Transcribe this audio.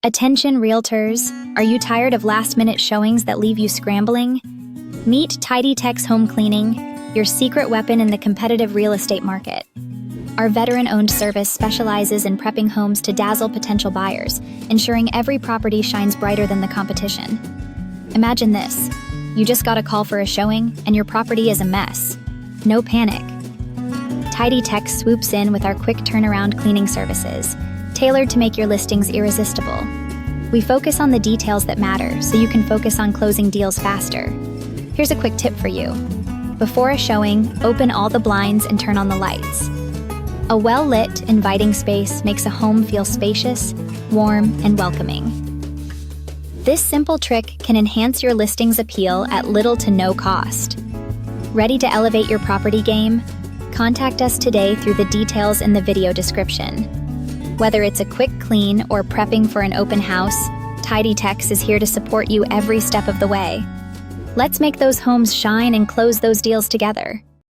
Attention Realtors, are you tired of last-minute showings that leave you scrambling? Meet TidyTex Home Cleaning, your secret weapon in the competitive real estate market. Our veteran-owned service specializes in prepping homes to dazzle potential buyers, ensuring every property shines brighter than the competition. Imagine this. You just got a call for a showing, and your property is a mess. No panic. TidyTex swoops in with our quick turnaround cleaning services, tailored to make your listings irresistible. We focus on the details that matter so you can focus on closing deals faster. Here's a quick tip for you. Before a showing, open all the blinds and turn on the lights. A well-lit, inviting space makes a home feel spacious, warm, and welcoming. This simple trick can enhance your listing's appeal at little to no cost. Ready to elevate your property game? Contact us today through the details in the video description. Whether it's a quick clean or prepping for an open house, TidyTex is here to support you every step of the way. Let's make those homes shine and close those deals together.